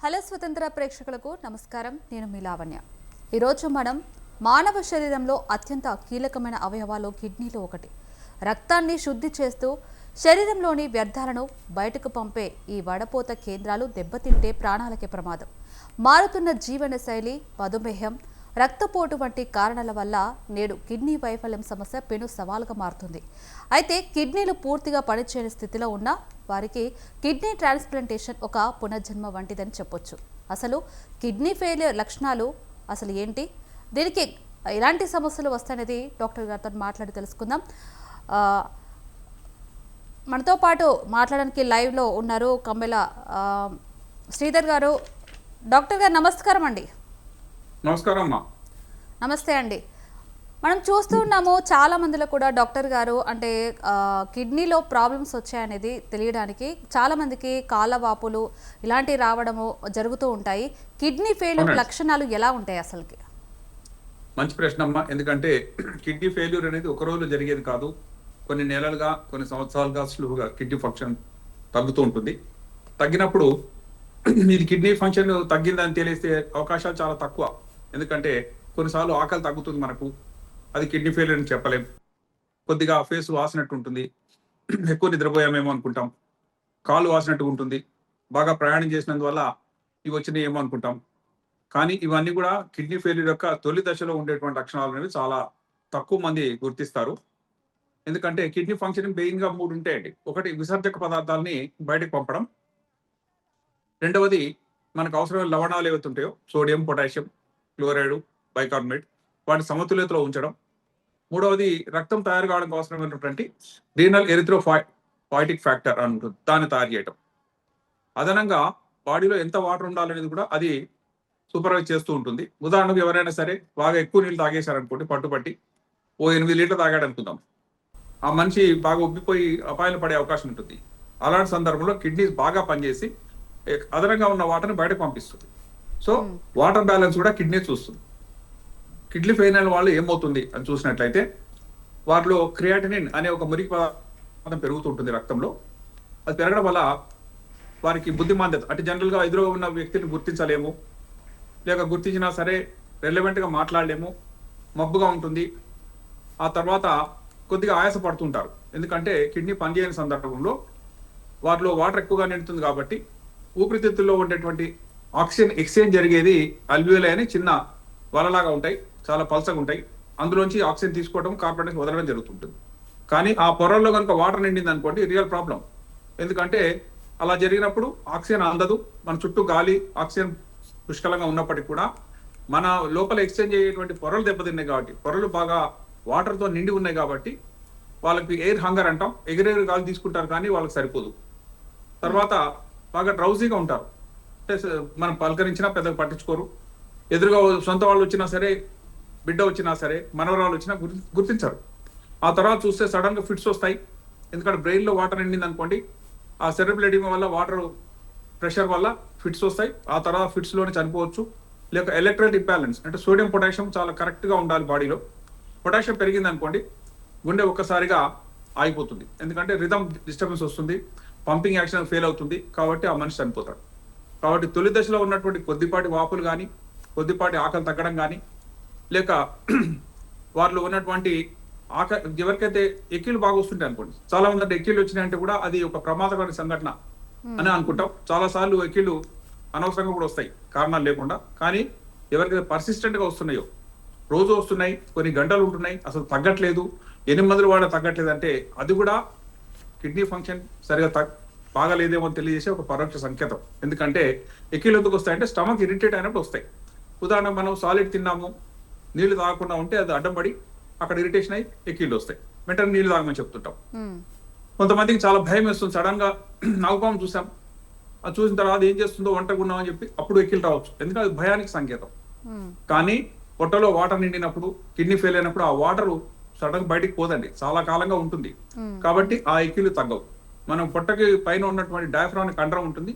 Hello స్వతంత్ర ప్రేక్షకులకు నమస్కారం. నేను మీ లావణ్య. ఈరోజు మనం మానవ శరీరంలో అత్యంత కీలకమైన అవయవాలు కిడ్నీలో ఒకటి. రక్తాన్ని శుద్ధి చేస్తూ శరీరంలోని వ్యర్థాలను బయటకు పంపే ఈ వడపోత కేంద్రాలు దెబ్బతింటే ప్రాణాలకే ప్రమాదం. మారుతున్న జీవన శైలి, మధుమేహం, రక్తపోటు వంటి కారణాల వల్ల నేడు కిడ్నీ వైఫల్యం సమస్య పెను సవాలుగా మారుతుంది. అయితే కిడ్నీలు పూర్తిగా పనిచేయని స్థితిలో ఉన్న వారికి కిడ్నీ ట్రాన్స్ప్లాంటేషన్ ఒక పునర్జన్మ వంటిదని చెప్పొచ్చు. అసలు కిడ్నీ ఫెయిలియర్ లక్షణాలు అసలు ఏంటి, దీనికి ఎలాంటి సమస్యలు వస్తాయనేది డాక్టర్ గారితో మాట్లాడి తెలుసుకుందాం. మనతో పాటు మాట్లాడడానికి లైవ్లో ఉన్నారు కమ్మెల శ్రీధర్ గారు. డాక్టర్ గారు నమస్కారం అండి. నమస్కారం అమ్మా. నమస్తే అండి. మనం చూస్తూ ఉన్నాము చాలా మందిలో కూడా డాక్టర్ గారు అంటే కిడ్నీలో ప్రాబ్లమ్స్ వచ్చాయనేది తెలియడానికి చాలా మందికి కాళ్ళ వాపులు ఇలాంటివి రావడము జరుగుతూ ఉంటాయి. కిడ్నీ ఫెయిల్యూర్ లక్షణాలు ఎలా ఉంటాయి అసలుకి? మంచి ప్రశ్న అమ్మా. ఎందుకంటే కిడ్నీ ఫెయిల్యూర్ అనేది ఒక రోజు జరిగేది కాదు. కొన్ని నెలలుగా, కొన్ని సంవత్సరాలుగా స్లోగా కిడ్నీ ఫంక్షన్ తగ్గుతూ ఉంటుంది. తగ్గినప్పుడు ఇది కిడ్నీ ఫంక్షన్ తగ్గిందని తెలిస్తే అవకాశాలు చాలా తక్కువ. ఎందుకంటే కొన్నిసార్లు ఆకలి తగ్గుతుంది, మనకు అది కిడ్నీ ఫెయిల్యూర్ అని చెప్పలేం. కొద్దిగా ఫేస్ వాసినట్టు ఉంటుంది, ఎక్కువ నిద్రపోయామేమో అనుకుంటాం. కాళ్ళు వాసినట్టు ఉంటుంది, బాగా ప్రయాణం చేసినందువల్ల ఇవి వచ్చినాయి ఏమో అనుకుంటాం. కానీ ఇవన్నీ కూడా కిడ్నీ ఫెయిల్యూర్ యొక్క తొలి దశలో ఉండేటువంటి లక్షణాలు అనేవి చాలా తక్కువ మంది గుర్తిస్తారు. ఎందుకంటే కిడ్నీ ఫంక్షన్ మెయిన్గా 3 ఉంటాయండి. ఒకటి విసర్జక పదార్థాలని బయటకు పంపడం, రెండవది మనకు అవసరమైన లవణాలు ఏవైతే ఉంటాయో సోడియం, పొటాషియం, క్లోరైడ్, బైకార్బోనేట్ వాటి సమతుల్యతలో ఉంచడం, మూడవది రక్తం తయారు కావడానికి అవసరమైనటువంటి రీనల్ ఎరిథ్రోపాయిటిక్ ఫ్యాక్టర్ అని ఉంటుంది, దాన్ని తయారు చేయడం. అదనంగా బాడీలో ఎంత వాటర్ ఉండాలనేది కూడా అది సూపర్వైజ్ చేస్తూ ఉంటుంది. ఉదాహరణకు ఎవరైనా సరే బాగా ఎక్కువ నీళ్ళు తాగేశారనుకోండి, పట్టుబట్టి ఓ 8 లీటర్లు తాగాడు అనుకుందాం, ఆ మనిషి బాగా ఉబ్బిపోయి అపాయాలు పడే అవకాశం ఉంటుంది. అలాంటి సందర్భంలో కిడ్నీ బాగా పనిచేసి అదనంగా ఉన్న వాటర్ని బయటకు పంపిస్తుంది. సో వాటర్ బ్యాలెన్స్ కూడా కిడ్నీ చూస్తుంది. కిడ్నీ ఫెయిల్ అయిన వాళ్ళు ఏమవుతుంది అని చూసినట్లయితే వారిలో క్రియాటినిన్ అనే ఒక మురికి పదార్థం పెరుగుతుంటుంది రక్తంలో. అది పెరగడం వల్ల వారికి బుద్ధిమాంద్యత, అంటే జనరల్గా ఎదురు ఉన్న వ్యక్తిని గుర్తించలేము, లేక గుర్తించినా సరే రెలవెంట్గా మాట్లాడలేము, మబ్బుగా ఉంటుంది. ఆ తర్వాత కొద్దిగా ఆయాస పడుతుంటారు. ఎందుకంటే కిడ్నీ పనిచేయని సందర్భంలో వాటిలో వాటర్ ఎక్కువగా నిండుతుంది కాబట్టి ఊపిరితిత్తుల్లో ఉండేటువంటి ఆక్సిజన్ ఎక్స్చేంజ్ జరిగేది అల్వియోలై అని చిన్న వలలాగా ఉంటాయి, చాలా పల్సగా ఉంటాయి. అందులోంచి ఆక్సిజన్ తీసుకోవడం, కార్బన్ డైఆక్సైడ్ వదలడం జరుగుతుంటుంది. కానీ ఆ పొరల్లో కనుక వాటర్ నిండింది అనుకోండి, రియల్ ప్రాబ్లం. ఎందుకంటే అలా జరిగినప్పుడు ఆక్సిజన్ అందదు. మన చుట్టూ గాలి, ఆక్సిజన్ పుష్కలంగా ఉన్నప్పటికీ కూడా మన లోపల ఎక్స్చేంజ్ అయ్యేటువంటి పొరలు దెబ్బతిన్నాయి కాబట్టి, పొరలు బాగా వాటర్తో నిండి ఉన్నాయి కాబట్టి వాళ్ళకి ఎయిర్ హంగర్ అంటాం, ఎగిరెగిరి గాలి తీసుకుంటారు కానీ వాళ్ళకి సరిపోదు. తర్వాత బాగా డ్రౌజీగా ఉంటారు, అంటే మనం పలకరించినా పెద్దగా పట్టించుకోరు. ఎదురుగా సొంత వాళ్ళు వచ్చినా సరే, బిడ్డ వచ్చినా సరే, మనవరాలు వచ్చినా గుర్తించరు. ఆ తర్వాత చూస్తే సడన్ గా ఫిట్స్ వస్తాయి. ఎందుకంటే బ్రెయిన్ లో వాటర్ నిండింది అనుకోండి, ఆ సెరెబ్రల్ ఎడిమా వల్ల వాటర్ ప్రెషర్ వల్ల ఫిట్స్ వస్తాయి. ఆ తర్వాత ఫిట్స్ లోనే చనిపోవచ్చు. లేక ఎలక్ట్రోలైట్ ఇంబ్యాలెన్స్, అంటే సోడియం పొటాషియం చాలా కరెక్ట్ గా ఉండాలి బాడీలో. పొటాషియం పెరిగింది అనుకోండి, గుండె ఒక్కసారిగా ఆగిపోతుంది. ఎందుకంటే రిథమ్ డిస్టర్బెన్స్ వస్తుంది, పంపింగ్ యాక్షన్ ఫెయిల్ అవుతుంది, కాబట్టి ఆ మనిషి చనిపోతాడు. కాబట్టి తొలి దశలో ఉన్నటువంటి కొద్దిపాటి వాపులు కానీ, కొద్దిపాటి ఆకలి తగ్గడం కానీ, లేక వారిలో ఉన్నటువంటి ఎవరికైతే ఎక్కిళ్ళు బాగా వస్తుంటాయి అనుకోండి, చాలా మంది అంటే ఎక్కిళ్ళు వచ్చినాయంటే కూడా అది ఒక ప్రమాదకరమైన సంఘటన అని అనుకుంటాం. చాలా సార్లు ఎక్కిళ్ళు అనవసరంగా కూడా వస్తాయి కారణాలు లేకుండా. కానీ ఎవరికైతే పర్సిస్టెంట్ గా వస్తున్నాయో, రోజు వస్తున్నాయి, కొన్ని గంటలు ఉంటున్నాయి, అసలు తగ్గట్లేదు, 8 మందులు వాడ తగ్గట్లేదు అంటే అది కూడా కిడ్నీ ఫంక్షన్ సరిగా బాగాలేదేమో తెలియజేసే ఒక పరోక్ష సంకేతం. ఎందుకంటే ఎక్కిళ్ళు ఎందుకు వస్తాయంటే స్టమక్ ఇరిటేట్ అయినప్పుడు వస్తాయి. ఉదాహరణకు మనం సాలిడ్ తిన్నాము, నీళ్లు తాగకుండా ఉంటే అది అడ్డం పడి అక్కడ ఇరిటేషన్ అయ్యి ఎక్కిళ్ళు వస్తాయి. వెంటనే నీళ్లు తాగమని చెప్తుంటాం. కొంతమందికి చాలా భయం వేస్తుంది. సడన్ గా నాగుపాము చూసాం, అది చూసిన తర్వాత ఏం చేస్తుందో ఒంటరిగా ఉన్నామని చెప్పి అప్పుడు ఎక్కిళ్ళు రావచ్చు, ఎందుకంటే అది భయానికి సంకేతం. కానీ పొట్టలో వాటర్ నిండినప్పుడు, కిడ్నీ ఫెయిల్ అయినప్పుడు ఆ వాటర్ సడన్ బయటికి పోదండి, చాలా కాలంగా ఉంటుంది. కాబట్టి ఆ ఎక్కిళ్ళు తగ్గవు. మనం పొట్టకి పైన ఉన్నటువంటి డయాఫ్రామ్ కండరం ఉంటుంది,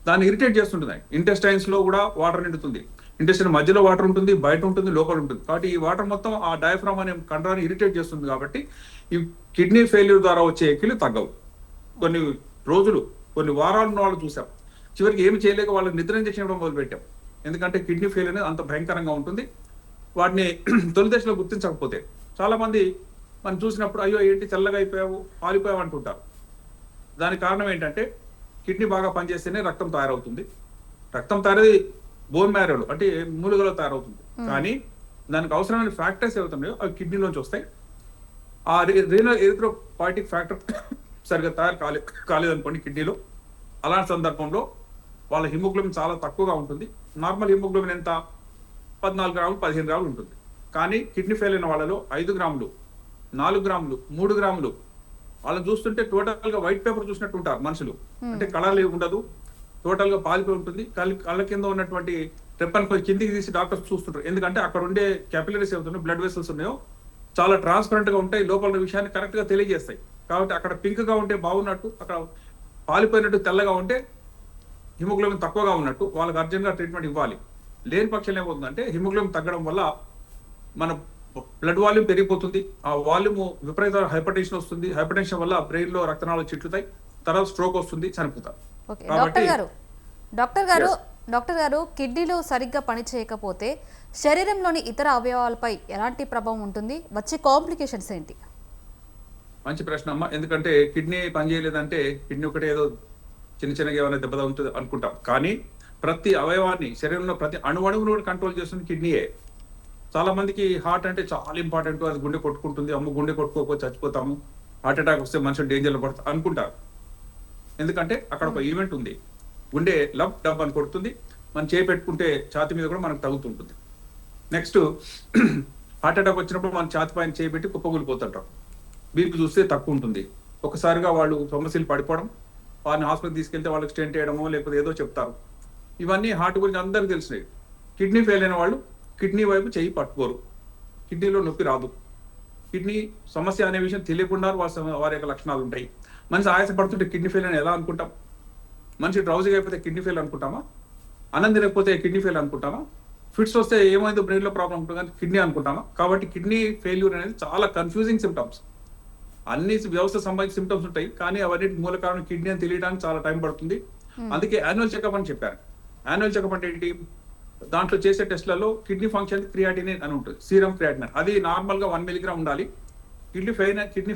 దాన్ని ఇరిటేట్ చేస్తుంటుంది. ఇంటెస్టైన్స్ లో కూడా వాటర్ నిండుతుంది, ఇంటెస్టైన్ మధ్యలో వాటర్ ఉంటుంది, బయట ఉంటుంది, లోపల ఉంటుంది. కాబట్టి ఈ వాటర్ మొత్తం ఆ డయాఫ్రామ్ అనే కండరాన్ని ఇరిటేట్ చేస్తుంది. కాబట్టి ఈ కిడ్నీ ఫెయిల్యూర్ ద్వారా వచ్చే ఎక్కిళ్ళు తగ్గవు. కొన్ని రోజులు, కొన్ని వారాలు ఉన్న వాళ్ళు చూసాం, చివరికి ఏమి చేయలేక వాళ్ళకి నిద్ర ఇంజెక్షన్ ఇవ్వడం మొదలుపెట్టాం. ఎందుకంటే కిడ్నీ ఫెయిల్ అనేది అంత భయంకరంగా ఉంటుంది. వాటిని తొలి దశలో గుర్తించకపోతే చాలా మంది మనం చూసినప్పుడు అయ్యో ఏంటి తెల్లగా అయిపోయావు, పాలిపోయావు అంటుంటారు. దానికి కారణం ఏంటంటే కిడ్నీ బాగా పనిచేస్తేనే రక్తం తయారవుతుంది. రక్తం తయారై బోన్ మ్యారోలో అంటే మూలుగలో తయారవుతుంది. కానీ దానికి అవసరమైన ఫ్యాక్టర్స్ ఏవైతున్నాయో అవి కిడ్నీలోంచి వస్తాయి. ఆ రీనల్ ఎరిథ్రోపాయిటిక్ ఫ్యాక్టర్ సరిగ్గా తయారు కాలేదనుకోండి కిడ్నీలో, అలాంటి సందర్భంలో వాళ్ళ హిమోగ్లోబిన్ చాలా తక్కువగా ఉంటుంది. నార్మల్ హిమోగ్లోబిన్ ఎంత 14 గ్రాములు 15 గ్రాములు ఉంటుంది. కానీ కిడ్నీ ఫెయిల్ అయిన వాళ్ళలో 5 గ్రాములు 4 గ్రాములు 3 గ్రాములు వాళ్ళని చూస్తుంటే టోటల్ గా వైట్ పేపర్ చూసినట్టు ఉంటారు మనుషులు. అంటే కలర్ ఉండదు, టోటల్ గా పాలిపోయి ఉంటుంది. కళ్ళ కింద ఉన్నటువంటి ట్రిప్పని కొంచెం కిందికి తీసి డాక్టర్స్ చూస్తుంటారు. ఎందుకంటే అక్కడ ఉండే క్యాపిలరీస్ ఏమవుతున్నాయో బ్లడ్ వెసల్స్ ఉన్నాయో చాలా ట్రాన్స్పరెంట్ గా ఉంటాయి, లోపల విషయాన్ని కరెక్ట్ గా తెలియజేస్తాయి. కాబట్టి అక్కడ పింక్ గా ఉంటే బాగున్నట్టు, అక్కడ పాలిపోయినట్టు తెల్లగా ఉంటే హిమోగ్లోబిన్ తక్కువగా ఉన్నట్టు, వాళ్ళకి అర్జెంట్ గా ట్రీట్మెంట్ ఇవ్వాలి. లేని పక్షంలో ఏమవుతుందంటే హిమోగ్లోబిన్ తగ్గడం వల్ల మన బ్లడ్ వాల్యూమ్ పెరిగిపోతుంది. ఆ వాల్యూమ్ విపరీత హైపర్టెన్షన్ వస్తుంది. హైపర్టెన్షన్ వల్ల బ్రెయిన్ లో రక్తనాళాలు చిట్లుతాయి, తర్వాత స్ట్రోక్ వస్తుంది, చనిపోతారు. డాక్టర్ గారు కిడ్నీలు సరిగ్గా పనిచేయకపోతే శరీరంలోని ఇతర అవయవాలపై ఎలాంటి ప్రభావం ఉంటుంది? వచ్చే కాంప్లికేషన్స్ ఏంటి? మంచి ప్రశ్న అమ్మ. ఎందుకంటే కిడ్నీ పనిచేయలేదంటే కిడ్నీ ఒకటి ఏదో చిన్నగా ఏమైనా దెబ్బ ఉంటుంది అనుకుంటాం. కానీ ప్రతి అవయవాన్ని, శరీరంలో ప్రతి అణువును కూడా కంట్రోల్ చేస్తుంది కిడ్నీయే. చాలా మందికి హార్ట్ అంటే చాలా ఇంపార్టెంట్, అది గుండె కొట్టుకుంటుంది, అమ్మ గుండె కొట్టుకోకపోతే చచ్చిపోతాము, హార్ట్ అటాక్ వస్తే మనుషులు డేంజర్లో పడతారు అనుకుంటారు. ఎందుకంటే అక్కడ ఒక ఈవెంట్ ఉంది, గుండె లబ్ డబ్ అని కొడుతుంది, మనం చేయి పెట్టుకుంటే ఛాతి మీద కూడా మనకు తగులుతుంటుంది. నెక్స్ట్ హార్ట్ అటాక్ వచ్చినప్పుడు మనం ఛాతి పైన చేయి పెట్టి కుప్పకూలిపోతుంటాం. బీపీ చూస్తే తక్కువ ఉంటుంది. ఒకసారిగా వాళ్ళు సమస్యలు పడిపోవడం, వారిని హాస్పిటల్ తీసుకెళ్తే వాళ్ళకి స్టెంట్ వేయడమో లేకపోతే ఏదో చెప్తారు. ఇవన్నీ హార్ట్ గురించి అందరికీ తెలిసినవి. కిడ్నీ ఫెయిల్ అయిన వాళ్ళు కిడ్నీ వైపు చేయి పట్టుకోరు, కిడ్నీలో నొప్పి రాదు. కిడ్నీ సమస్య అనే విషయం తెలియకుండా వారి యొక్క లక్షణాలు ఉంటాయి. మనిషి ఆయాసపడుతుంటే కిడ్నీ ఫెయిల్ అని ఎలా అనుకుంటాం? మనిషి డ్రౌజీగా అయిపోతే కిడ్నీ ఫెయిల్ అనుకుంటామా? అన్నం తినకపోతే కిడ్నీ ఫెయిల్ అనుకుంటామా? ఫిట్స్ వస్తే ఏమైందో బ్రెయిన్ లో ప్రాబ్లం ఉంటుంది కానీ కిడ్నీ అనుకుంటామా? కాబట్టి కిడ్నీ ఫెయిల్యూర్ అనేది చాలా కన్ఫ్యూజింగ్ సిమ్టమ్స్. అన్ని వ్యవస్థ సంబంధించిన సిమ్టమ్స్ ఉంటాయి, కానీ అవన్నీ మూల కారణం కిడ్నీ అని తెలియడానికి చాలా టైం పడుతుంది. అందుకే యాన్యువల్ చెకప్ అని చెప్పారు. యాన్యువల్ చెకప్ అంటే ఏంటి? దాంట్లో చేసే టెస్ట్లలో కిడ్నీ ఫంక్షన్ క్రియాటినిన్ అని ఉంటుంది, సీరం క్రియాటినిన్. అది నార్మల్ గా 1 మిలిగ్రామ్ ఉండాలి. కిడ్నీ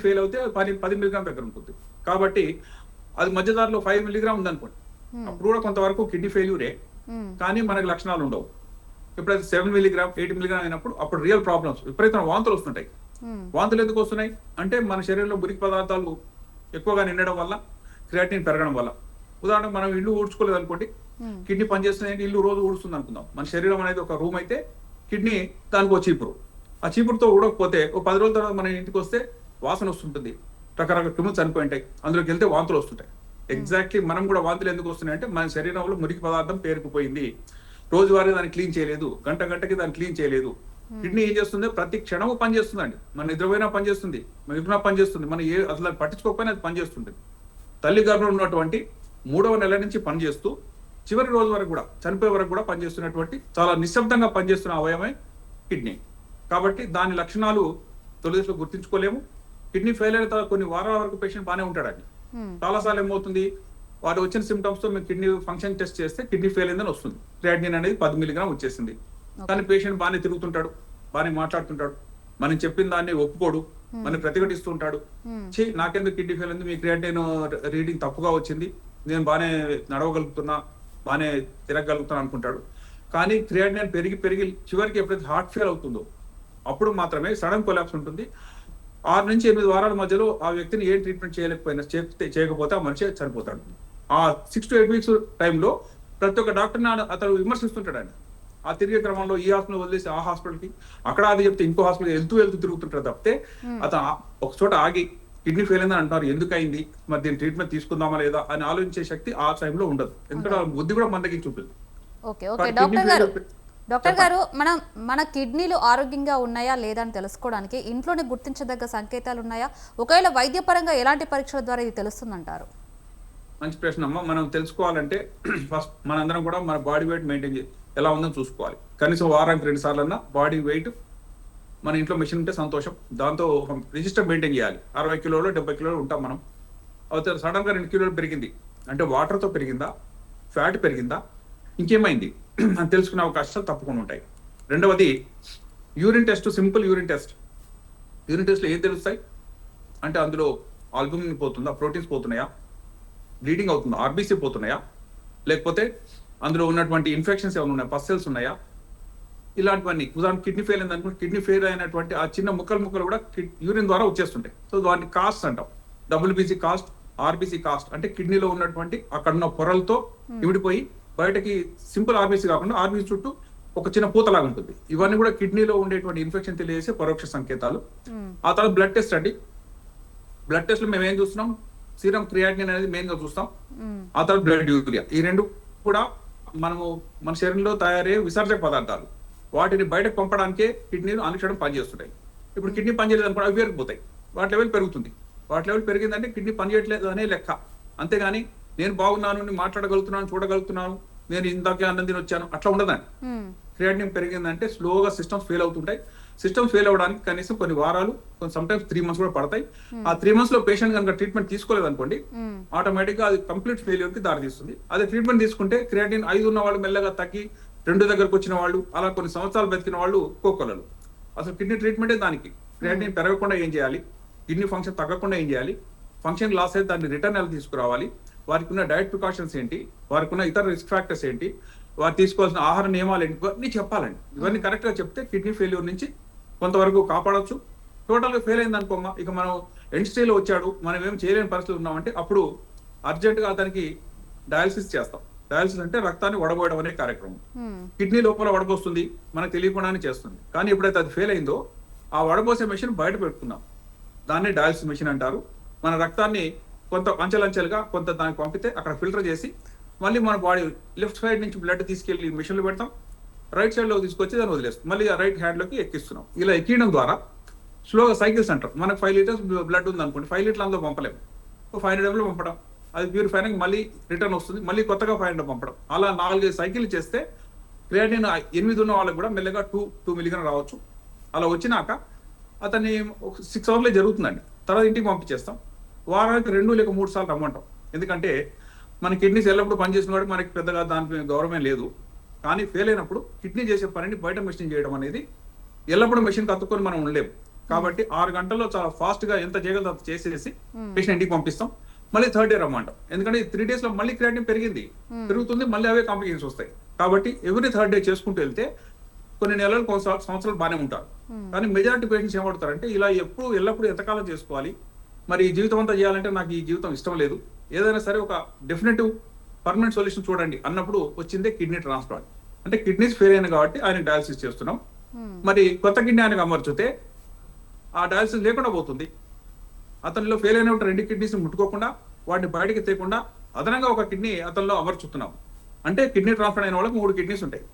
ఫెయిల్ అవుతే 10 మిలిగ్రామ్ దగ్గర ఉంటుంది. కాబట్టి అది మధ్యదారిలో 5 మిలిగ్రామ్ ఉందనుకోండి, అప్పుడు కూడా కొంతవరకు కిడ్నీ ఫెయిల్యూరే, కానీ మనకి లక్షణాలు ఉండవు. ఎప్పుడైతే 7 మిలిగ్రామ్ 8 మిలిగ్రామ్ అయినప్పుడు అప్పుడు రియల్ ప్రాబ్లమ్స్, విపరీతమైన వాంతులు వస్తుంటాయి. వాంతులు ఎందుకు వస్తున్నాయి అంటే మన శరీరంలో మురికి పదార్థాలు ఎక్కువగా నిండడం వల్ల, క్రియాటినిన్ పెరగడం వల్ల. ఉదాహరణకు మనం ఇల్లు ఊడ్చుకోలేదు అనుకోండి, కిడ్నీ పనిచేస్తుంది, ఇల్లు రోజు ఊడుస్తుంది అనుకుందాం. మన శరీరం అనేది ఒక రూమ్ అయితే కిడ్నీ దానికి ఒక చీపురు. ఆ చీపురుతో ఊడకపోతే ఒక 10 రోజుల తర్వాత మన ఇంటికి వస్తే వాసన వస్తుంటుంది, రకరకాల క్రిములు చనిపోయింటాయి, అందులోకి వెళ్తే వాంతులు వస్తుంటాయి. ఎగ్జాక్ట్లీ మనం కూడా వాంతులు ఎందుకు వస్తున్నాయి అంటే మన శరీరంలో మురికి పదార్థం పేరుకుపోయింది, రోజువారీ దాన్ని క్లీన్ చేయలేదు, గంటకి దాన్ని క్లీన్ చేయలేదు. కిడ్నీ ఏం చేస్తుంది? ప్రతి క్షణము పనిచేస్తుందండి. మన నిద్రపోయినా పనిచేస్తుంది, మన ఇరునా పనిచేస్తుంది, మన అసలు పట్టించుకోకపోయినా అది పనిచేస్తుంది. తల్లి గర్భంలో ఉన్నటువంటి 3వ నెల నుంచి పనిచేస్తూ చివరి రోజు వరకు కూడా, చనిపోయే వరకు కూడా పనిచేస్తున్నటువంటి చాలా నిశ్శబ్దంగా పనిచేస్తున్న అవయవమే కిడ్నీ. కాబట్టి దాని లక్షణాలు తొలి దశలో గుర్తించుకోలేము. కిడ్నీ ఫెయిల్ అయిన తర్వాత కొన్ని వారాల వరకు పేషెంట్ బాగానే ఉంటాడండి. చాలాసార్లు ఏమవుతుంది, వాడు వచ్చిన సిమ్టమ్స్ తో మేము కిడ్నీ ఫంక్షన్ టెస్ట్ చేస్తే కిడ్నీ ఫెయిల్ అయిందని వస్తుంది, క్రియాటినిన్ అనేది 10 మిలిగ్రామ్ వచ్చేసింది. కానీ పేషెంట్ బాగానే తిరుగుతుంటాడు, బాగానే మాట్లాడుతుంటాడు, మనం చెప్పిన దాన్ని ఒప్పుకోడు, మనం ప్రతిఘటిస్తూ ఉంటాడు. నాకెందుకు కిడ్నీ ఫెయిల్ అయింది, మీ క్రియాటినిన్ రీడింగ్ తప్పుగా వచ్చింది, నేను బాగానే నడవగలుగుతున్నా, బాగానే తిరగలుగుతాను అనుకుంటాడు. కానీ క్రియాటినిన్ పెరిగి పెరిగి చివరికి ఎప్పుడైతే హార్ట్ ఫెయిల్ అవుతుందో అప్పుడు మాత్రమే సడన్ కొలాప్స్ ఉంటుంది. 6 నుంచి 8 వారాల మధ్యలో ఆ వ్యక్తిని ఏం ట్రీట్మెంట్ చేయకపోతే ఆ మనిషి చనిపోతాడు. ఆ 6 to 8 weeks టైంలో ప్రతి ఒక్క డాక్టర్ని అతను విమర్శిస్తుంటాడండి. ఆ తిరిగే క్రమంలో ఈ హాస్పిటల్ వదిలేసి ఆ హాస్పిటల్కి, అక్కడ అది చెప్తే ఇంకో హాస్పిటల్ వెళ్తూ తిరుగుతుంటారు తప్పితే అతను ఒక చోట ఆగి కిడ్నీ ఫెయిల్ అయిందని అంటారు, ఎందుకు అయింది, మరి దీని ట్రీట్మెంట్ తీసుకుందామా లేదా అని ఆలోచించే శక్తి ఆ టైంలో ఉండదు. ఎందుకంటే బుద్ధి కూడా మనకి చూపింది. డాక్టర్ గారు, మన కిడ్నీలు ఆరోగ్యంగా ఉన్నాయా లేదా అని తెలుసుకోవడానికి ఇంట్లోనే గుర్తించదగ్గ సంకేతాలు ఉన్నాయా? ఒకవేళ వైద్యపరంగా ఎలాంటి పరీక్షల ద్వారా ఇది తెలుస్తుందంటారు? మంచి ప్రశ్న అమ్మ. మనం తెలుసుకోవాలంటే ఫస్ట్ మనందరం కూడా మన బాడీ వెయిట్ మెయింటైన్ ఎలా ఉందో చూసుకోవాలి. కనీసం వారానికి 2 సార్లు అన్నా బాడీ వెయిట్ మన ఇంట్లో మెషిన్ ఉంటే సంతోషం, దాంతో రిజిస్టర్ మెయింటైన్ చేయాలి. 60 కిలోలు 70 కిలోలు ఉంటాం మనం. అయితే సడన్ గా 2 కిలోలు పెరిగింది అంటే వాటర్తో పెరిగిందా, ఫ్యాట్ పెరిగిందా, ఇంకేమైంది అని తెలుసుకునే అవకాశాలు తప్పకుండా ఉంటాయి. రెండవది urine test, simple urine test. Urine టెస్ట్లో ఏం తెలుస్తాయి అంటే అందులో ఆల్బుమిన్ పోతుందా, ప్రోటీన్స్ పోతున్నాయా, బ్లీడింగ్ అవుతుందా, ఆర్బీసీ పోతున్నాయా, లేకపోతే అందులో ఉన్నటువంటి ఇన్ఫెక్షన్స్ ఏమైనా ఉన్నాయా, పస్సెల్స్ ఉన్నాయా, ఇలాంటివన్నీ. ఉదాహరణ కిడ్నీ ఫెయిల్ అయింది అనుకుంటే కిడ్నీ ఫెయిల్ అయినటువంటి ఆ చిన్న ముక్కలు కూడా యూరిన్ ద్వారా వచ్చేస్తుంటాయి. సో వాటిని కాస్ట్ అంటాం. డబ్ల్యూబీసీ కాస్ట్, ఆర్బీసీ కాస్ట్ అంటే కిడ్నీలో ఉన్నటువంటి అక్కడ ఉన్న పొరలతో ఇమిడిపోయి బయటకి సింపుల్ ఆర్బీసీ కాకుండా ఆర్బీసీ చుట్టూ ఒక చిన్న పూతలాగా ఉంటుంది. ఇవన్నీ కూడా కిడ్నీలో ఉండేటువంటి ఇన్ఫెక్షన్ తెలియజేసే పరోక్ష సంకేతాలు. ఆ తర్వాత బ్లడ్ టెస్ట్ అండి. బ్లడ్ టెస్ట్ లో మేము ఏం చూస్తున్నాం, సీరం క్రియాటినిన్ అనేది మెయిన్ గా చూస్తాం. ఆ తర్వాత బ్లడ్ యూరియా. ఈ రెండు కూడా మన శరీరంలో తయారయ్యే విసర్జక పదార్థాలు. వాటిని బయటకు పంపడానికే కిడ్నీలు అనుక్షణం పనిచేస్తుంటాయి. ఇప్పుడు కిడ్నీ పనిచేయలేదు అనుకో అవి పెరిగిపోతాయి, వాటి లెవెల్ పెరుగుతుంది. వాటి లెవెల్ పెరిగిందంటే కిడ్నీ పనిచేయట్లేదు అనే లెక్క. అంతేగాని నేను బాగున్నాను, నేను మాట్లాడగలుగుతున్నాను, చూడగలుగుతున్నాను, నేను ఇందాకే అన్నం తిని వచ్చాను అట్లా ఉండదండి. క్రియాటినిన్ పెరిగిందంటే స్లోగా సిస్టమ్స్ ఫెయిల్ అవుతుంటాయి. సిస్టమ్స్ ఫెయిల్ అవ్వడానికి కనీసం కొన్ని వారాలు, సమ్టైమ్స్ 3 months కూడా పడతాయి. ఆ 3 months లో పేషెంట్ కనుక ట్రీట్మెంట్ తీసుకోలేదు అనుకోండి, ఆటోమేటిక్ గా అది కంప్లీట్ ఫెయిల్యూర్ కి దారి తీస్తుంది. అదే ట్రీట్మెంట్ తీసుకుంటే క్రియాటినిన్ 5 ఉన్న వాళ్ళు మెల్లగా తగ్గి 2 దగ్గరకు వచ్చిన వాళ్ళు, అలా కొన్ని సంవత్సరాలు బతికిన వాళ్ళు కోకొలలు. అసలు కిడ్నీ ట్రీట్మెంటే దానికి. క్రియాటినిన్ పెరగకుండా ఏం చేయాలి, కిడ్నీ ఫంక్షన్ తగ్గకుండా ఏం చేయాలి, ఫంక్షన్ లాస్ అయితే దాన్ని రిటర్న్ ఎలా తీసుకురావాలి, వారికి ఉన్న డైట్ ప్రికాషన్స్ ఏంటి, వారికి ఉన్న ఇతర రిస్క్ ఫ్యాక్టర్స్ ఏంటి, వారు తీసుకోవాల్సిన ఆహార నియమాలు ఏంటి, ఇవన్నీ చెప్పాలండి. ఇవన్నీ కరెక్ట్ గా చెప్తే కిడ్నీ ఫెయిల్యూర్ నుంచి కొంతవరకు కాపాడొచ్చు. టోటల్ గా ఫెయిల్ అయింది అనుకోమ్మా, ఇక మనం ఎండ్ స్టేజ్ లో వచ్చాడు, మనం ఏం చేయలేని పరిస్థితులు ఉన్నామంటే అప్పుడు అర్జెంట్ గా అతనికి డయాలసిస్ చేస్తాం. డయాలసిస్ అంటే రక్తాన్ని వడబోయడం అనే కార్యక్రమం. కిడ్నీ లోపల వడబోస్తుంది, మనకు తెలియకుండానే చేస్తుంది. కానీ ఎప్పుడైతే అది ఫెయిల్ అయిందో ఆ వడబోసే మెషిన్ బయట పెట్టుకున్నాం, దాన్ని డయాలసిస్ మెషిన్ అంటారు. మన రక్తాన్ని కొంత అంచెలంచెలుగా కొంత దానికి పంపితే అక్కడ ఫిల్టర్ చేసి మళ్ళీ మన బాడీ లెఫ్ట్ సైడ్ నుంచి బ్లడ్ తీసుకెళ్లి మెషిన్లో పెడతాం, రైట్ సైడ్ లో తీసుకొచ్చి దాన్ని వదిలేస్తాం, మళ్ళీ ఆ రైట్ హ్యాండ్ లోకి ఎక్కిస్తున్నాం. ఇలా ఎక్కియడం ద్వారా స్లోగా సైకిల్స్ అంటారు. మనకు 5 liters బ్లడ్ ఉంది అనుకోండి, 5 liters అందులో పంపలేము, 500 ml పంపడం, అది ప్యూరిఫై అయినాక మళ్ళీ రిటర్న్ వస్తుంది, మళ్ళీ కొత్తగా 500 పంపడం. అలా 4-5 సైకిల్ చేస్తే క్రియాటినిన్ 8 ఉన్న వాళ్ళకి కూడా మెల్లగా 2 mg రావచ్చు. అలా వచ్చినాక అతన్ని 6 hours జరుగుతుందండి. తర్వాత ఇంటికి పంపించేస్తాం. వారానికి 2 లేక 3 సార్లు రమ్మంటాం. ఎందుకంటే మన కిడ్నీస్ ఎల్లప్పుడు పనిచేసిన వాడికి మనకి పెద్దగా దాని గౌరవమే లేదు. కానీ ఫెయిల్ అయినప్పుడు కిడ్నీ చేసే పనిని బయట మెషిన్ చేయడం అనేది ఎల్లప్పుడూ మెషిన్ కత్తుకొని మనం ఉండలేము. కాబట్టి 6 గంటల్లో చాలా ఫాస్ట్ గా ఎంత చేయగలదో అంత చేసేసి పేషెంట్ ఇంటికి పంపిస్తాం. మళ్ళీ 3rd day రమ్మంటాం. ఎందుకంటే 3 days లో మళ్ళీ క్రియాటినిన్ పెరుగుతుంది, మళ్ళీ అవే కాంప్లికేషన్స్ వస్తాయి. కాబట్టి ఎవ్రీ 3rd day చేసుకుంటూ వెళ్తే కొన్ని నెలలు, సంవత్సరాలు బాగానే ఉంటారు. కానీ మెజారిటీ పేషెంట్స్ ఏమవుతారంటే ఇలా ఎల్లప్పుడు ఎంతకాలం చేసుకోవాలి, మరి ఈ జీవితం అంతా చేయాలంటే నాకు ఈ జీవితం ఇష్టం లేదు, ఏదైనా సరే ఒక డెఫినెటివ్ పర్మనెంట్ సొల్యూషన్ చూడండి అన్నప్పుడు వచ్చిందే కిడ్నీ ట్రాన్స్ప్లాంట్. అంటే కిడ్నీస్ ఫెయిల్ అయిన కాబట్టి ఆయన డయాలసిస్ చేస్తున్నాం. మరి కొత్త కిడ్నీ ఆయనకు అమర్చితే ఆ డయాలసిస్ లేకుండా పోతుంది. అతనిలో ఫెయిల్ అయిన 2 కిడ్నీస్ ముట్టుకోకుండా వాటిని బయటకి తీయకుండా అదనంగా ఒక కిడ్నీ అతనిలో అమర్చుతున్నాం. అంటే కిడ్నీ ట్రాన్స్ప్లాంట్ అయిన వాళ్ళకి 3 కిడ్నీస్ ఉంటాయి.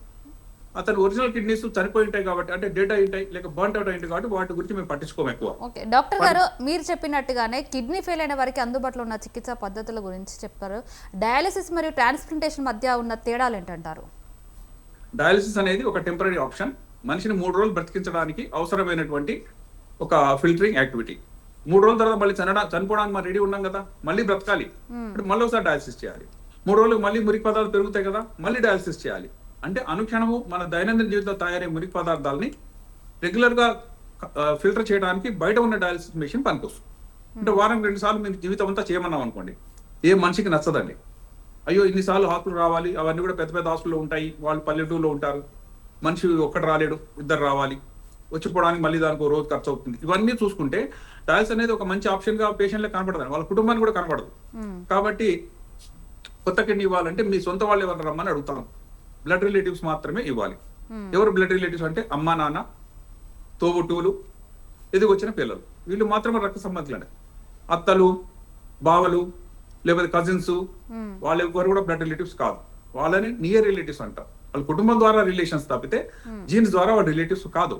అతను ఒరిజినల్ కిడ్నీస్ చనిపోయి ఉంటాయి కాబట్టి, అంటే డెడ్ అయి ఉంటాయి లేక బర్న్ అవుట్ అయింది కాబట్టి వాటి గురించి మేము పట్టించుకోము ఎక్కువ. ఓకే డాక్టర్ గారు, మీరు చెప్పినట్టుగానే కిడ్నీ ఫెయిల్ అయిన వారికి అందుబాటులో ఉన్న చికిత్సా పద్ధతుల గురించి చెప్పారు. డయాలసిస్ మరియు ట్రాన్స్ప్లాంటేషన్ మధ్య ఉన్న తేడాలు ఏంటంటారు? డయాలసిస్ అనేది ఒక టెంపరీ ఆప్షన్. మనిషిని 3 రోజులు బ్రతికించడానికి అవసరమైనటువంటి ఒక ఫిల్టరింగ్ యాక్టివిటీ. 3 రోజుల తర్వాత మళ్ళీ చనిపోవడానికి మనం రెడీ ఉన్నాం కదా, మళ్ళీ బ్రతకాలి, మళ్ళీ ఒకసారి డయాలసిస్ చేయాలి. 3 రోజులకు మళ్ళీ మురికి పదార్థాలు పెరుగుతాయి కదా, మళ్ళీ డయాలసిస్ చేయాలి. అంటే అనుక్షణము మన దైనందిన జీవితంలో తయారయ్యే మురికి పదార్థాలని రెగ్యులర్ గా ఫిల్టర్ చేయడానికి బయట ఉన్న డయాలసిస్ మెషిన్ పనికొస్తుంది. అంటే వారానికి 2 సార్లు మీరు జీవితం అంతా చేయమన్నాం అనుకోండి, ఏ మనిషికి నచ్చదండి. అయ్యో ఇన్నిసార్లు హాస్పిటల్ రావాలి, అవన్నీ కూడా పెద్ద పెద్ద హాస్పిటల్లో ఉంటాయి, వాళ్ళు పల్లెటూరులో ఉంటారు, మనిషి ఒక్కడు రాలేడు, 2 రావాలి, వచ్చిపోవడానికి మళ్ళీ దానికి రోజు ఖర్చు అవుతుంది. ఇవన్నీ చూసుకుంటే డయాలసిస్ అనేది ఒక మంచి ఆప్షన్ గా పేషెంట్లకు కనపడదు, వాళ్ళ కుటుంబానికి కూడా కనపడదు. కాబట్టి కొత్త కిడ్నీ ఇవ్వాలంటే మీ సొంత వాళ్ళు ఎవరు రమ్మని అడుగుతాం. బ్లడ్ రిలేటివ్స్ మాత్రమే ఇవ్వాలి. ఎవరు బ్లడ్ రిలేటివ్స్ అంటే అమ్మా, నాన్న, తోబుట్టువులు, ఎదిగొచ్చిన పిల్లలు, వీళ్ళు మాత్రమే రక్త సంబంధికులు. అత్తలు, బావలు, లేకపోతే కజిన్స్, వాళ్ళు ఎవరు కూడా బ్లడ్ రిలేటివ్స్ కాదు. వాళ్ళని నియర్ రిలేటివ్స్ అంటారు. వాళ్ళ కుటుంబం ద్వారా రిలేషన్స్ తప్పితే జీన్స్ ద్వారా వాళ్ళ రిలేటివ్స్ కాదు.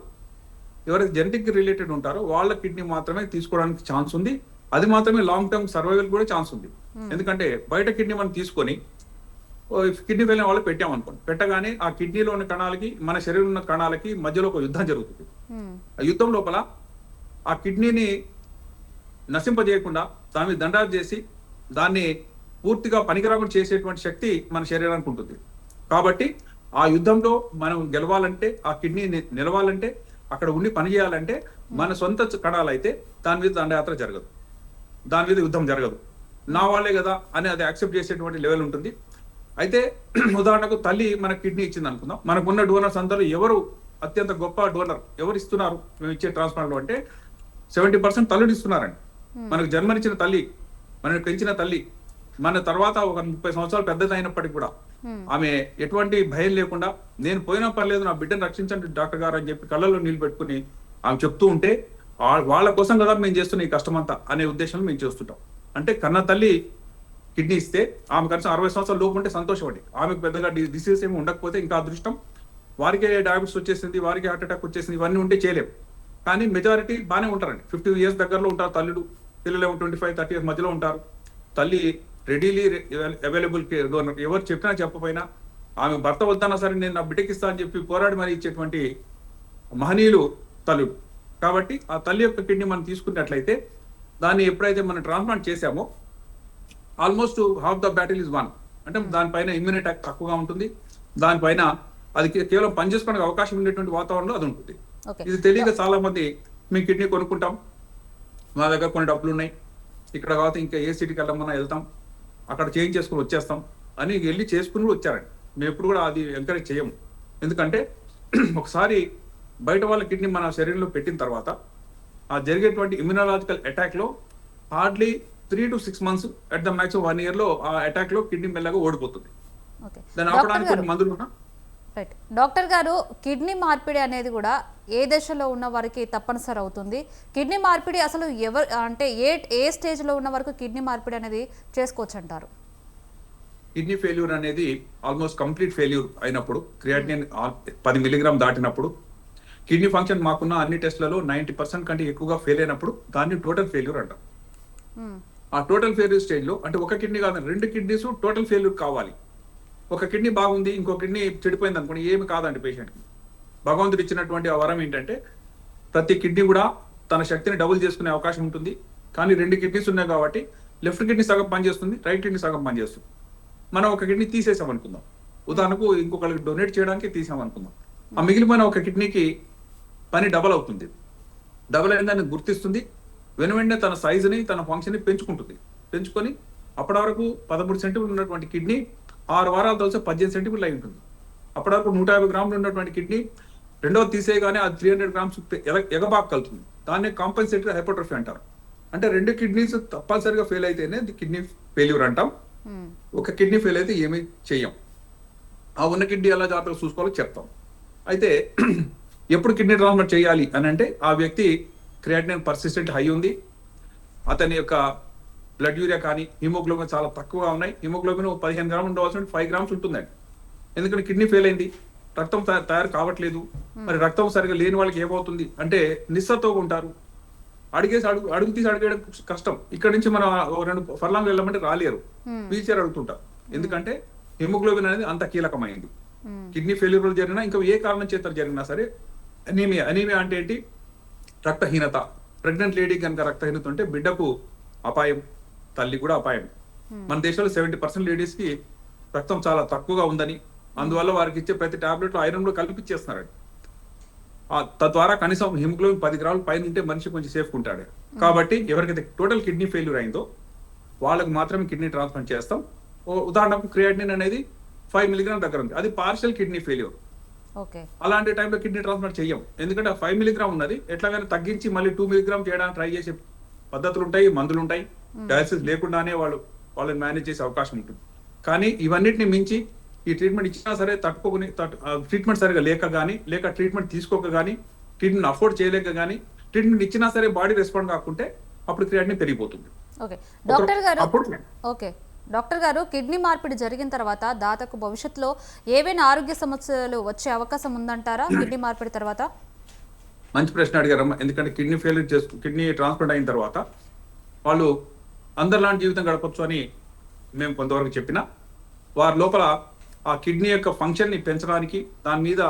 ఎవరైతే జెనెటిక్ రిలేటెడ్ ఉంటారో వాళ్ళ కిడ్నీ మాత్రమే తీసుకోవడానికి ఛాన్స్ ఉంది. అది మాత్రమే లాంగ్ టర్మ్ సర్వైవల్ కూడా ఛాన్స్ ఉంది. ఎందుకంటే బయట కిడ్నీ మనం తీసుకొని కిడ్నీ ఫెయిల్ వాళ్ళు పెట్టామనుకోండి, పెట్టగానే ఆ కిడ్నీలో ఉన్న కణాలకి మన శరీరంలో ఉన్న కణాలకి మధ్యలో ఒక యుద్ధం జరుగుతుంది. ఆ యుద్ధం లోపల ఆ కిడ్నీని నశింపజేయకుండా దాని మీద దండాలు చేసి దాన్ని పూర్తిగా పనికిరాకుండా చేసేటువంటి శక్తి మన శరీరానికి ఉంటుంది. కాబట్టి ఆ యుద్ధంలో మనం గెలవాలంటే, ఆ కిడ్నీ నిలవాలంటే, అక్కడ ఉండి పని చేయాలంటే మన సొంత కణాలు అయితే దాని మీద దండయాత్ర జరగదు, దాని మీద యుద్ధం జరగదు. నా వాళ్ళే కదా అని అది యాక్సెప్ట్ చేసేటువంటి లెవెల్ ఉంటుంది. అయితే ఉదాహరణకు తల్లి మన కిడ్నీ ఇచ్చింది అనుకుందాం. మనకున్న డోనర్స్ అందరూ ఎవరు అత్యంత గొప్ప డోనర్ ఎవరు ఇస్తున్నారు మేము ఇచ్చే ట్రాన్స్ప్లాంట్ లో అంటే 70% తల్లుడు ఇస్తున్నారండి. మనకు జన్మనిచ్చిన తల్లి, మనకు పెంచిన తల్లి, మన తర్వాత ఒక 30 సంవత్సరాలు పెద్దది అయినప్పటికీ కూడా ఆమె ఎటువంటి భయం లేకుండా నేను పోయినా పర్లేదు నా బిడ్డను రక్షించండి డాక్టర్ గారు అని చెప్పి కళ్ళలో నీళ్లు పెట్టుకుని ఆమె చెప్తూ ఉంటే వాళ్ళ కోసం కదా మేము చేస్తున్న ఈ కష్టమంతా అనే ఉద్దేశంలో మేము చేస్తుంటాం. అంటే కన్న తల్లి కిడ్నీ ఇస్తే ఆమె కనీసం 60 సంవత్సరాల లోపు ఉంటే సంతోషపడి, ఆమెకు పెద్దగా డిసీజ్ ఏమి ఉండకపోతే ఇంకా అదృష్టం. వారికి డయాబెటీస్ వచ్చేసింది, వారికి హార్ట్ అటాక్ వచ్చేసింది, ఇవన్నీ ఉంటే చేయలేము. కానీ మెజారిటీ బాగానే ఉంటారండి. 50 years దగ్గరలో ఉంటారు తల్లుడు, పిల్లలు 25-30 years మధ్యలో ఉంటారు. తల్లి రెడీలీ అవైలబుల్ డోనర్. ఎవరు చెప్పినా చెప్పపోయినా ఆమె భర్త వద్దన్నా సరే నేను నా బిడ్డకి ఇస్తా అని చెప్పి పోరాడి మరీ ఇచ్చేటువంటి మహనీయులు తల్లుడు. కాబట్టి ఆ తల్లి యొక్క కిడ్నీ మనం తీసుకున్నట్లయితే దాన్ని ఎప్పుడైతే మనం ట్రాన్స్ప్లాంట్ చేశామో almost half the battle is one. అంటే దానిపైన ఇమ్యూనిటీ తక్కువగా ఉంటుంది, దానిపైన అది కేవలం పనిచేసుకోవడానికి అవకాశం ఉండేటువంటి వాతావరణంలో అది ఉంటుంది. ఇది తెలియక చాలా మంది మేము కిడ్నీ కొనుక్కుంటాం, మా దగ్గర కొన్ని డబ్బులు ఉన్నాయి, ఇక్కడ కాకపోతే ఇంకా ఏ సిటీకి వెళ్ళమన్నా వెళ్తాం, అక్కడ చేంజ్ చేసుకుని వచ్చేస్తాం అని వెళ్ళి చేసుకుని వచ్చారండి. మేము ఎప్పుడు కూడా అది ఎంకరేజ్ చేయము. ఎందుకంటే ఒకసారి బయట వాళ్ళ కిడ్నీ మన శరీరంలో పెట్టిన తర్వాత ఆ జరిగేటువంటి ఇమ్యూనలాజికల్ అటాక్ లో hardly 3 to 6 months at the maximum 1 year లో ఆ అటాక్ లో కిడ్నీ మెల్లగా ఓడిపోతుంది. దాన్ని ఆపడానికి కొన్ని మందులు ఉన్నా. రైట్ డాక్టర్ గారు, కిడ్నీ మార్పిడి అనేది కూడా ఏ దశలో ఉన్న వారికి తప్పనిసరి అవుతుంది? కిడ్నీ మార్పిడి అసలు ఎవరు అంటే ఏ స్టేజ్ లో ఉన్న వరకు కిడ్నీ మార్పిడి అనేది చేసుకోవచ్చు అంటారు? కిడ్నీ ఫెయిల్యూర్ అనేది ఆల్మోస్ట్ కంప్లీట్ ఫెయిల్యూర్ అయినప్పుడు, క్రియాటినిన్ 10 mg దాటినప్పుడు, కిడ్నీ ఫంక్షన్ మాకున్న అన్ని టెస్ట్లలో 90% కంటే ఎక్కువగా ఫెయిల్ అయినప్పుడు దాన్ని టోటల్ ఫెయిల్యూర్ అంటాం. ఆ టోటల్ ఫెయిల్యూర్ స్టేజ్ లో అంటే ఒక కిడ్నీ కాదు, 2 కిడ్నీస్ టోటల్ ఫెయిల్యూర్ కావాలి. ఒక కిడ్నీ బాగుంది, ఇంకో కిడ్నీ చెడిపోయింది అనుకోండి, ఏమి కాదండి పేషెంట్కి. భగవంతుడు ఇచ్చినటువంటి ఆ వరం ఏంటంటే ప్రతి కిడ్నీ కూడా తన శక్తిని డబుల్ చేసుకునే అవకాశం ఉంటుంది. కానీ 2 కిడ్నీస్ ఉన్నాయి కాబట్టి లెఫ్ట్ కిడ్నీ సగం పనిచేస్తుంది, రైట్ కిడ్నీ సగం పనిచేస్తుంది. మనం ఒక కిడ్నీ తీసేసాం అనుకుందాం, ఉదాహరణకు ఇంకొకరికి డొనేట్ చేయడానికి తీసాం అనుకుందాం. ఆ మిగిలిపోయిన ఒక కిడ్నీకి పని డబల్ అవుతుంది. డబల్ అయిందని గుర్తిస్తుంది, వెంటనే తన సైజుని తన ఫంక్షన్ ని పెంచుకొని అప్పటి వరకు 13 సెంటీమీటర్లు ఉన్నటువంటి కిడ్నీ 6 వారాలు తోలిస్తే 18 సెంటీమీటర్లు అయి ఉంటుంది. అప్పటి వరకు 150 గ్రాములు ఉన్నటువంటి కిడ్నీ రెండోది తీసేయగానే అది 300 grams ఎగబాక్కలుతుంది. దాన్ని కాంపెన్సేటరీ హైపోట్రోఫీ అంటారు. అంటే 2 కిడ్నీస్ తప్పనిసరిగా ఫెయిల్ అయితేనే కిడ్నీ ఫెయిల్యూర్ అంటాం. ఒక కిడ్నీ ఫెయిల్ అయితే ఏమీ చెయ్యం. ఆ ఉన్న కిడ్నీ ఎలా జాగ్రత్తగా చూసుకోవాలో చెప్తాం. అయితే ఎప్పుడు కిడ్నీ ట్రాన్స్ప్లాంట్ చేయాలి అని అంటే ఆ వ్యక్తి క్రియాటినిన్ పర్సిస్టెంట్ హై ఉంది, అతని యొక్క బ్లడ్ యూరియా కానీ హిమోగ్లోబిన్ చాలా తక్కువగా ఉన్నాయి. హిమోగ్లోబిన్ 15 grams ఉండవలసిన 5 grams ఉంటుందండి. ఎందుకంటే కిడ్నీ ఫెయిల్ అయింది, రక్తం తయారు కావట్లేదు. మరి రక్తం సరిగా లేని వాళ్ళకి ఏమవుతుంది అంటే నిస్సత్తుగా ఉంటారు. అడుగు తీసి అడిగేయడం కష్టం. ఇక్కడ నుంచి మనం 2 furlong వెళ్ళమంటే రాలేరు, వీల్చైర్ అడుగుతుంటారు. ఎందుకంటే హిమోగ్లోబిన్ అనేది అంత కీలకమైంది. కిడ్నీ ఫెయిల్యూర్ జరిగినా ఇంకా ఏ కారణం చేత జరిగినా సరే అనీమియా అంటే ఏంటి? రక్తహీనత. ప్రెగ్నెంట్ లేడీ కనుక రక్తహీనత ఉంటే బిడ్డకు అపాయం, తల్లి కూడా అపాయం. మన దేశంలో 70% లేడీస్ కి రక్తం చాలా తక్కువగా ఉందని, అందువల్ల వారికి ఇచ్చే ప్రతి టాబ్లెట్ లో ఐరన్ లో కల్పించేస్తున్నారండి. తద్వారా కనీసం హిమోగ్లోబిన్ 10 grams పైన ఉంటే మనిషి కొంచెం సేఫ్ ఉంటాడు. కాబట్టి ఎవరికైతే టోటల్ కిడ్నీ ఫెయిల్యూర్ అయిందో వాళ్ళకి మాత్రమే కిడ్నీ ట్రాన్స్ప్లాంట్ చేస్తాం. ఉదాహరణకు క్రియాటినిన్ అనేది 5 mg దగ్గర ఉంది, అది పార్షియల్ కిడ్నీ ఫెయిల్యూర్. అలాంటి టైంలో కిడ్నీ ట్రాన్స్ప్లాంట్ చెయ్యం. ఎందుకంటే 5 mg ఉన్నది ఎట్లాగైనా తగ్గించి మళ్ళీ 2 mg చేయడానికి ట్రై చేసే పద్ధతులు ఉంటాయి, మందులు ఉంటాయి. డయాలసిస్ లేకుండానే వాళ్ళని మేనేజ్ చేసే అవకాశం ఉంటుంది. కానీ ఇవన్నిటిని మించి ఈ ట్రీట్మెంట్ ఇచ్చినా సరే తట్టుకోని ట్రీట్మెంట్ సరిగా లేక ట్రీట్మెంట్ తీసుకోక కానీ, ట్రీట్మెంట్ అఫోర్డ్ చేయలేక కానీ, ట్రీట్మెంట్ ఇచ్చినా సరే బాడీ రెస్పాండ్ కాకుంటే అప్పుడు క్రియాటినిన్ పెరిగిపోతుంది. డాక్టర్ గారు, కిడ్నీ మార్పిడి జరిగిన తర్వాత దాతకు భవిష్యత్తులో ఏవైనా ఆరోగ్య సమస్యలు వచ్చే అవకాశం ఉందంటారా కిడ్నీ మార్పిడి తర్వాత? మంచి ప్రశ్న అడిగారమ్మా. ఎందుకంటే కిడ్నీ ట్రాన్స్ప్లాంట్ అయిన తర్వాత వాళ్ళు అందరిలాంటి జీవితం గడపచ్చు అని మేము కొంతవరకు చెప్పినా, వారి లోపల ఆ కిడ్నీ యొక్క ఫంక్షన్ ని పెంచడానికి, దాని మీద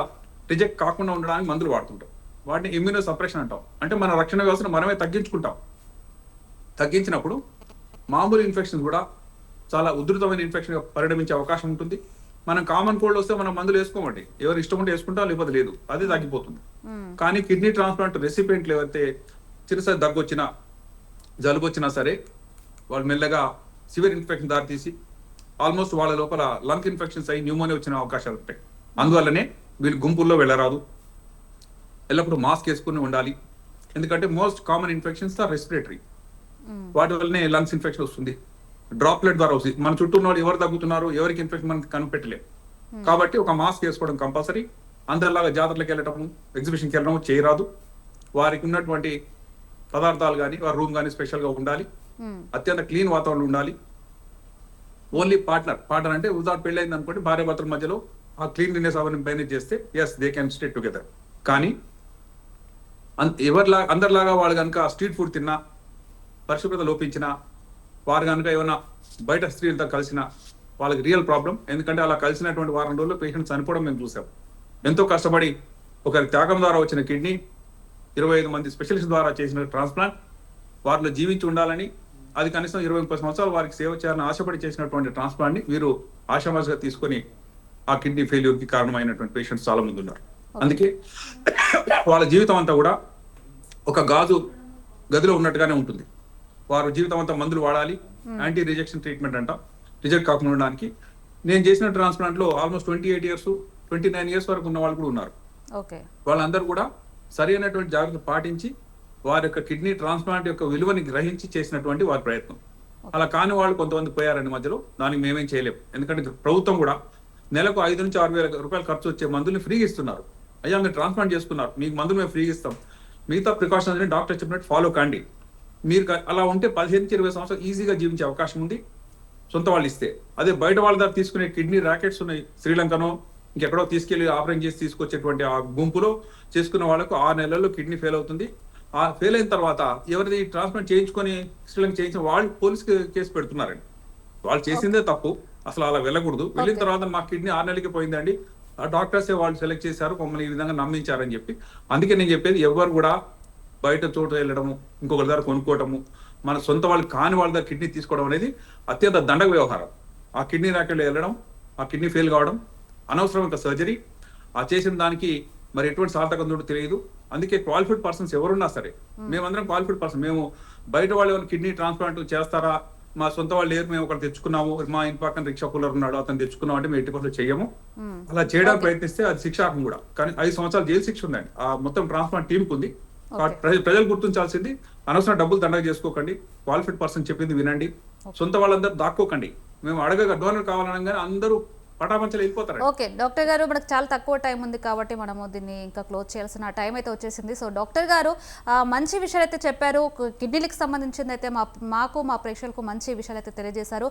రిజెక్ట్ కాకుండా ఉండడానికి మందులు వాడుతుంటాం. వాటిని ఇమ్యూనో సప్రెషన్ అంటాం. అంటే మన రక్షణ వ్యవస్థను మనమే తగ్గించుకుంటాం. తగ్గించినప్పుడు మామూలు ఇన్ఫెక్షన్ కూడా చాలా ఉధృతమైన ఇన్ఫెక్షన్ పరిణమించే అవకాశం ఉంటుంది. మనం కామన్ కోల్డ్ వస్తే మనం మందులు వేసుకోమండి, ఎవరు ఇష్టం ఉంటే వేసుకుంటాం, లేకపోతే లేదు, అది తగ్గిపోతుంది. కానీ కిడ్నీ ట్రాన్స్ప్లాంట్ రెసిపియంట్లు ఎవరైతే చిరుసరి దగ్గు వచ్చినా జలుబు వచ్చినా సరే వాళ్ళు మెల్లగా సివియర్ ఇన్ఫెక్షన్ దారితీసి ఆల్మోస్ట్ వాళ్ళ లోపల లంగ్ ఇన్ఫెక్షన్స్ అయ్యి న్యూమోనియా వచ్చిన అవకాశాలు ఉంటాయి. అందువల్లనే వీళ్ళు గుంపుల్లో వెళ్ళరాదు, ఎల్లప్పుడూ మాస్క్ వేసుకుని ఉండాలి. ఎందుకంటే most common infections are respiratory, వాటి వల్లనే లంగ్స్ ఇన్ఫెక్షన్ వస్తుంది, డ్రాప్లెట్ ద్వారా వస్తుంది. మన చుట్టూ ఉన్న వాళ్ళు ఎవరు తగ్గుతున్నారు, ఎవరికి ఇన్ఫెక్షన్ మనకి కనిపెట్టలేము. కాబట్టి ఒక మాస్క్ వేసుకోవడం కంపల్సరీ. అందరిలాగా జాతరలకు వెళ్ళటము, ఎగ్జిబిషన్కి వెళ్ళడం చేయరాదు. వారికి ఉన్నటువంటి పదార్థాలు కానీ వారి రూమ్ కానీ స్పెషల్గా ఉండాలి, అత్యంత క్లీన్ వాతావరణం ఉండాలి. ఓన్లీ పార్ట్నర్ అంటే ఉదాహరణ పెళ్ళైంది అనుకోండి, భార్య భర్తల మధ్యలో ఆ క్లీన్లీనెస్ అవన్నీ మేనేజ్ చేస్తే yes they can stay together. కానీ అందరిలాగా వాళ్ళు కనుక స్ట్రీట్ ఫుడ్ తిన్నా, పరిశుభ్రత లోపించినా, వారు కనుక ఏమైనా బయట స్త్రీలతో కలిసినా వాళ్ళకి రియల్ ప్రాబ్లం. ఎందుకంటే అలా కలిసినటువంటి వారం రోజుల్లో పేషెంట్ చనిపోవడం మేము చూసాం. ఎంతో కష్టపడి ఒకరి త్యాగం ద్వారా వచ్చిన కిడ్నీ, 25 మంది స్పెషలిస్ట్ ద్వారా చేసిన ట్రాన్స్ప్లాంట్, వారిలో జీవించి ఉండాలని, అది కనీసం 20-30 సంవత్సరాలు వారికి సేవ చేయాలని ఆశపడి చేసినటువంటి ట్రాన్స్ప్లాంట్ ని వీరు ఆశామాషగా తీసుకొని ఆ కిడ్నీ ఫెయిల్యూర్ కి కారణమైనటువంటి పేషెంట్స్ చాలా మంది ఉన్నారు. అందుకే వాళ్ళ జీవితం అంతా కూడా ఒక గాజు గదిలో ఉన్నట్టుగానే ఉంటుంది. వారు జీవితం అంతా మందులు వాడాలి, యాంటీ రిజెక్షన్ ట్రీట్మెంట్ అంట, రిజెక్ట్ కాకుండా ఉండడానికి. నేను చేసిన ట్రాన్స్ప్లాంట్ లో ఆల్మోస్ట్ 28 ఇయర్స్ 29 ఇయర్స్ వరకు ఉన్న వాళ్ళు కూడా ఉన్నారు. వాళ్ళందరూ కూడా సరి అయినటువంటి జాగ్రత్తలు పాటించి వారి యొక్క కిడ్నీ ట్రాన్స్ప్లాంట్ యొక్క విలువని గ్రహించి చేసినటువంటి వారి ప్రయత్నం. అలా కాని వాళ్ళు కొంతమంది పోయారండి మధ్యలో, దానికి మేమేం చేయలేము. ఎందుకంటే ప్రభుత్వం కూడా నెలకు 5 నుంచి 6 వేల రూపాయలు ఖర్చు వచ్చే మందుల్ని ఫ్రీగా ఇస్తున్నారు. అయ్యా మీరు ట్రాన్స్ప్లాంట్ చేసుకున్నారు, మీకు మందులు మేము ఫ్రీగా ఇస్తాం, మిగతా ప్రికాషన్స్ డాక్టర్ చెప్పినట్టు ఫాలో కండి. మీరు అలా ఉంటే 15 నుంచి 20 సంవత్సరాలు ఈజీగా జీవించే అవకాశం ఉంది సొంత వాళ్ళు ఇస్తే. అదే బయట వాళ్ళ దగ్గర తీసుకునే కిడ్నీ ర్యాకెట్స్ ఉన్నాయి, శ్రీలంకనో ఇంకెక్కడో తీసుకెళ్లి ఆపరేషన్ చేసి తీసుకొచ్చేటువంటి ఆ గుంపులో చేసుకున్న వాళ్ళకు 6 నెలల్లో కిడ్నీ ఫెయిల్ అవుతుంది. ఆ ఫెయిల్ అయిన తర్వాత ఎవరిది ట్రాన్స్ప్లాంట్ చేయించుకొని శ్రీలంక చేయించిన వాళ్ళు పోలీస్ కేసు పెడుతున్నారండి. వాళ్ళు చేసిందే తప్పు, అసలు అలా వెళ్ళకూడదు. వెళ్ళిన తర్వాత మా కిడ్నీ 6 నెలలకి పోయిందండి, ఆ డాక్టర్సే వాళ్ళు సెలెక్ట్ చేశారు, మమ్మల్ని ఈ విధంగా నమ్మించారని చెప్పి. అందుకే నేను చెప్పేది, ఎవరు కూడా బయట చోటు వెళ్ళడము, ఇంకొకరి దగ్గర కొనుక్కోవటము, మన సొంత వాళ్ళు కాని వాళ్ళ దగ్గర కిడ్నీ తీసుకోవడం అనేది అత్యంత దండగ వ్యవహారం. ఆ కిడ్నీ ర్యాకెట్లో వెళ్ళడం, ఆ కిడ్నీ ఫెయిల్ కావడం, అనవసరమైన సర్జరీ, ఆ చేసిన దానికి మరి ఎటువంటి సార్థకత ఉందో తెలియదు. అందుకే క్వాలిఫైడ్ పర్సన్స్ ఎవరున్నా సరే, మేమందరం క్వాలిఫైడ్ పర్సన్. మేము బయట వాళ్ళు ఎవరు కిడ్నీ ట్రాన్స్ప్లాంట్ చేస్తారా, మా సొంత వాళ్ళు లేరు, మేము ఒకరు తెచ్చుకున్నాము, మా ఇంటి పక్కన రిక్షా కూలర్ ఉన్నాడు అతను తెచ్చుకున్నాం అంటే మేము 80% చెయ్యము. అలా చేయడానికి ప్రయత్నిస్తే అది శిక్షార్హం కూడా. కానీ 5 సంవత్సరాలు జైలు శిక్ష ఉందండి ఆ మొత్తం ట్రాన్స్ప్లాంట్ టీంకి ఉంది. ప్రజలు గుర్తించాల్సింది, అనవసరం డబ్బులు దండగ చేసుకోకండి, క్వాలిఫైడ్ పర్సన్ చెప్పింది వినండి, సొంత వాళ్ళందరూ దాక్కోకండి. మేము అడగగా డోనర్ కావాలనగానే అందరూ పటాపంచలు వెళ్ళిపోతారు. ఓకే డాక్టర్ గారు, మనకు చాలా తక్కువ టైం ఉంది కాబట్టి మనము దీన్ని ఇంకా క్లోజ్ చేయాల్సిన టైం అయితే వచ్చేసింది. సో డాక్టర్ గారు మంచి విషయాలు అయితే చెప్పారు, కిడ్నీలకు సంబంధించింది అయితే మాకు మా ప్రేక్షకులకు మంచి విషయాలు అయితే తెలియజేశారు.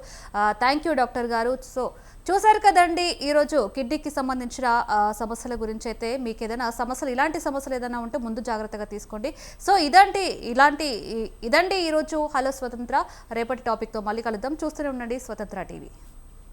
థ్యాంక్ యూ డాక్టర్ గారు. సో చూసారు కదండి, ఈరోజు కిడ్నీకి సంబంధించిన సమస్యల గురించి అయితే మీకు ఏదైనా సమస్యలు, ఇలాంటి సమస్యలు ఏదైనా ఉంటే ముందు జాగ్రత్తగా తీసుకోండి. సో ఇదండి ఈరోజు హలో స్వతంత్ర. రేపటి టాపిక్తో మళ్ళీ కలుద్దాం. చూస్తూనే ఉండండి స్వతంత్ర టీవీ.